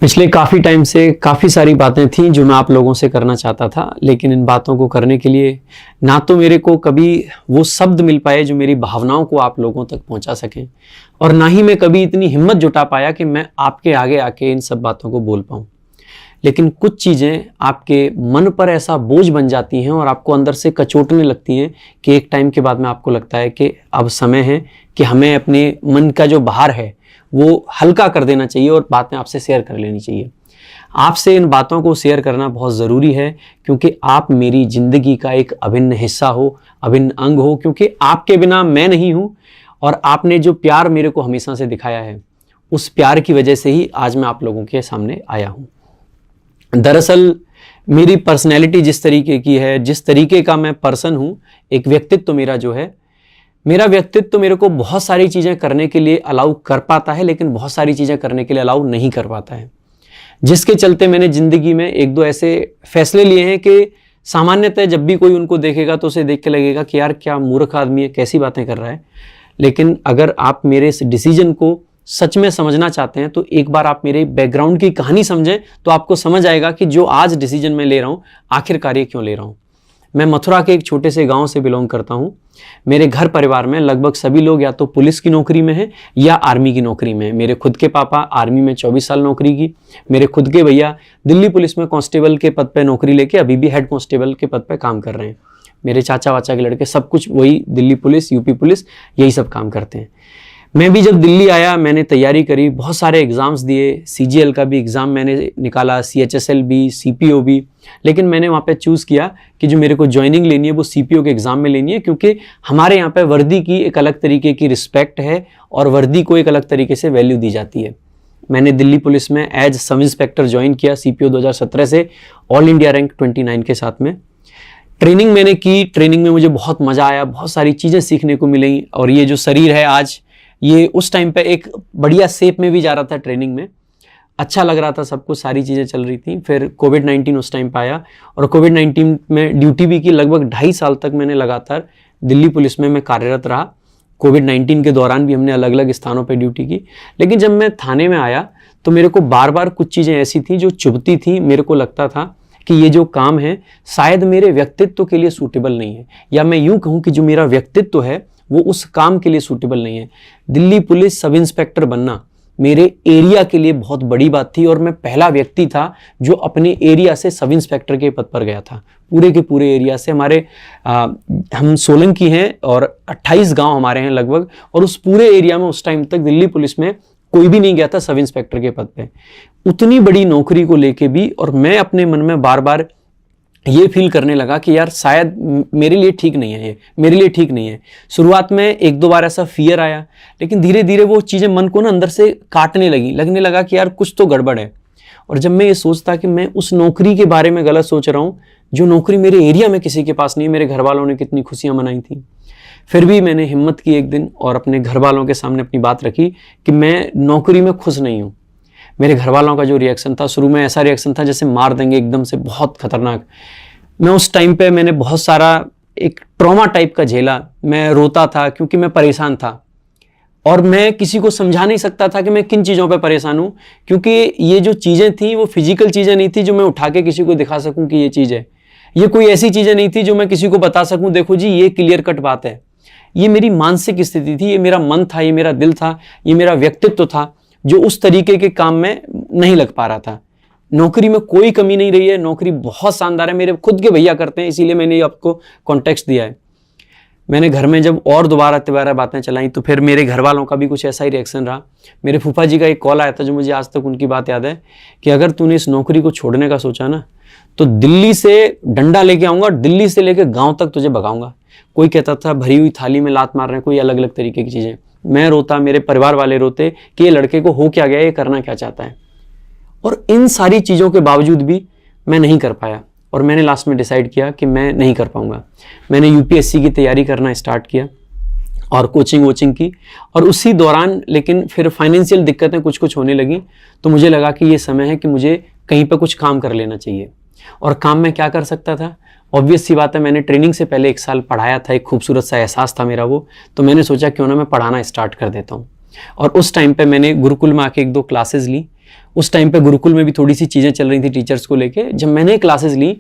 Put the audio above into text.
पिछले काफ़ी टाइम से काफ़ी सारी बातें थीं जो मैं आप लोगों से करना चाहता था, लेकिन इन बातों को करने के लिए ना तो मेरे को कभी वो शब्द मिल पाए जो मेरी भावनाओं को आप लोगों तक पहुंचा सकें, और ना ही मैं कभी इतनी हिम्मत जुटा पाया कि मैं आपके आगे आके इन सब बातों को बोल पाऊं। लेकिन कुछ चीज़ें आपके मन पर ऐसा बोझ बन जाती हैं और आपको अंदर से कचोटने लगती हैं कि एक टाइम के बाद में आपको लगता है कि अब समय है कि हमें अपने मन का जो भार है वो हल्का कर देना चाहिए और बातें आपसे शेयर कर लेनी चाहिए। आपसे इन बातों को शेयर करना बहुत ज़रूरी है क्योंकि आप मेरी ज़िंदगी का एक अभिन्न हिस्सा हो, अभिन्न अंग हो, क्योंकि आपके बिना मैं नहीं हूँ। और आपने जो प्यार मेरे को हमेशा से दिखाया है, उस प्यार की वजह से ही आज मैं आप लोगों के सामने आया हूँ। दरअसल मेरी पर्सनैलिटी जिस तरीके की है, जिस तरीके का मैं पर्सन हूँ, एक व्यक्तित्व मेरा जो है, मेरा व्यक्तित्व मेरे को बहुत सारी चीज़ें करने के लिए अलाउ कर पाता है, लेकिन बहुत सारी चीज़ें करने के लिए अलाउ नहीं कर पाता है, जिसके चलते मैंने ज़िंदगी में एक दो ऐसे फैसले लिए हैं कि सामान्यतः जब भी कोई उनको देखेगा तो उसे देख के लगेगा कि यार क्या मूर्ख आदमी है, कैसी बातें कर रहा है। लेकिन अगर आप मेरे इस डिसीजन को सच में समझना चाहते हैं तो एक बार आप मेरे बैकग्राउंड की कहानी समझें तो आपको समझ आएगा कि जो आज डिसीजन मैं ले रहा हूँ आखिरकार ये क्यों ले रहा हूँ। मैं मथुरा के एक छोटे से गांव से बिलोंग करता हूँ। मेरे घर परिवार में लगभग सभी लोग या तो पुलिस की नौकरी में हैं या आर्मी की नौकरी में हैं। मेरे खुद के पापा आर्मी में 24 साल नौकरी की, मेरे खुद के भैया दिल्ली पुलिस में कांस्टेबल के पद पे नौकरी लेके अभी भी हेड कांस्टेबल के पद पे काम कर रहे हैं। मेरे चाचा वाचा के लड़के सब कुछ वही दिल्ली पुलिस, यूपी पुलिस, यही सब काम करते हैं। मैं भी जब दिल्ली आया मैंने तैयारी करी, बहुत सारे एग्ज़ाम्स दिए, सीजीएल का भी एग्ज़ाम मैंने निकाला, सीएचएसएल भी, सीपीओ भी, लेकिन मैंने वहाँ पे चूज़ किया कि जो मेरे को ज्वाइनिंग लेनी है वो सीपीओ के एग्ज़ाम में लेनी है, क्योंकि हमारे यहाँ पे वर्दी की एक अलग तरीके की रिस्पेक्ट है और वर्दी को एक अलग तरीके से वैल्यू दी जाती है। मैंने दिल्ली पुलिस में एज सब इंस्पेक्टर ज्वाइन किया सीपीओ 2017 से, ऑल इंडिया रैंक 29 के साथ में। ट्रेनिंग मैंने की, ट्रेनिंग में मुझे बहुत मज़ा आया, बहुत सारी चीज़ें सीखने को मिली, और ये जो शरीर है आज, ये उस टाइम पे एक बढ़िया शेप में भी जा रहा था। ट्रेनिंग में अच्छा लग रहा था, सब कुछ सारी चीज़ें चल रही थी। फिर कोविड-19 उस टाइम पे आया और कोविड-19 में ड्यूटी भी की। लगभग 2.5 साल तक मैंने लगातार दिल्ली पुलिस में मैं कार्यरत रहा। कोविड-19 के दौरान भी हमने अलग अलग स्थानों पे ड्यूटी की। लेकिन जब मैं थाने में आया तो मेरे को बार बार कुछ चीज़ें ऐसी थी जो चुभती थी। मेरे को लगता था कि ये जो काम है शायद मेरे व्यक्तित्व के लिए सूटेबल नहीं है, या मैं यूँ कहूँ कि जो मेरा व्यक्तित्व है वो उस काम के लिए सूटेबल नहीं है। दिल्ली पुलिस सब इंस्पेक्टर बनना मेरे एरिया के लिए बहुत बड़ी बात थी और मैं पहला व्यक्ति था जो अपने एरिया से सब इंस्पेक्टर के पद पर गया था। पूरे के पूरे एरिया से हमारे हम सोलंकी हैं और 28 गांव हमारे हैं लगभग, और उस पूरे एरिया में उस टाइम तक दिल्ली पुलिस में कोई भी नहीं गया था सब इंस्पेक्टर के पद पे। उतनी बड़ी नौकरी को लेके भी, और मैं अपने मन में बार बार ये फील करने लगा कि यार शायद मेरे लिए ठीक नहीं है, ये मेरे लिए ठीक नहीं है। शुरुआत में एक दो बार ऐसा फियर आया, लेकिन धीरे धीरे वो चीज़ें मन को ना अंदर से काटने लगी, लगने लगा कि यार कुछ तो गड़बड़ है। और जब मैं ये सोचता कि मैं उस नौकरी के बारे में गलत सोच रहा हूँ, जो नौकरी मेरे एरिया में किसी के पास नहीं है, मेरे घर वालों ने कितनी खुशियाँ मनाई थी, फिर भी मैंने हिम्मत की एक दिन और अपने घर वालों के सामने अपनी बात रखी कि मैं नौकरी में खुश नहीं हूँ। मेरे घर वालों का जो रिएक्शन था, शुरू में ऐसा रिएक्शन था जैसे मार देंगे, एकदम से बहुत खतरनाक। मैं उस टाइम पे मैंने बहुत सारा एक ट्रॉमा टाइप का झेला। मैं रोता था क्योंकि मैं परेशान था और मैं किसी को समझा नहीं सकता था कि मैं किन चीज़ों पे परेशान हूँ, क्योंकि ये जो चीज़ें थी वो फिजिकल चीज़ें नहीं थी जो मैं उठा के किसी को दिखा सकूँ कि ये चीज़ है। ये कोई ऐसी चीज़ें नहीं थी जो मैं किसी को बता सकूँ, देखो जी ये क्लियर कट बात है। ये मेरी मानसिक स्थिति थी, ये मेरा मन था, ये मेरा दिल था, ये मेरा व्यक्तित्व था जो उस तरीके के काम में नहीं लग पा रहा था। नौकरी में कोई कमी नहीं रही है, नौकरी बहुत शानदार है, मेरे खुद के भैया करते हैं, इसीलिए मैंने ये आपको कॉन्टेक्स्ट दिया है। मैंने घर में जब और दोबारा बातें चलाई तो फिर मेरे घर वालों का भी कुछ ऐसा ही रिएक्शन रहा। मेरे फूफा जी का एक कॉल आया था जो मुझे आज तक उनकी बात याद है कि अगर तूने इस नौकरी को छोड़ने का सोचा ना तो दिल्ली से डंडा लेके आऊँगा और दिल्ली से लेके गाँव तक तुझे भगाऊंगा। कोई कहता था भरी हुई थाली में लात मार रहे हैं, कोई अलग अलग तरीके की चीज़ें। मैं रोता, मेरे परिवार वाले रोते कि ये लड़के को हो क्या गया, ये करना क्या चाहता है। और इन सारी चीज़ों के बावजूद भी मैं नहीं कर पाया और मैंने लास्ट में डिसाइड किया कि मैं नहीं कर पाऊंगा। मैंने यूपीएससी की तैयारी करना स्टार्ट किया और कोचिंग की, और उसी दौरान लेकिन फिर फाइनेंशियल दिक्कतें कुछ होने लगी, तो मुझे लगा कि ये समय है कि मुझे कहीं पर कुछ काम कर लेना चाहिए। और काम में क्या कर सकता था? ऑब्वियस सी बात है, मैंने ट्रेनिंग से पहले 1 साल पढ़ाया था, एक खूबसूरत सा एहसास था मेरा वो, तो मैंने सोचा क्यों ना मैं पढ़ाना स्टार्ट कर देता हूँ। और उस टाइम पे मैंने गुरुकुल में आके 1-2 क्लासेस ली। उस टाइम पे गुरुकुल में भी थोड़ी सी चीज़ें चल रही थी टीचर्स को लेके। जब मैंने क्लासेस ली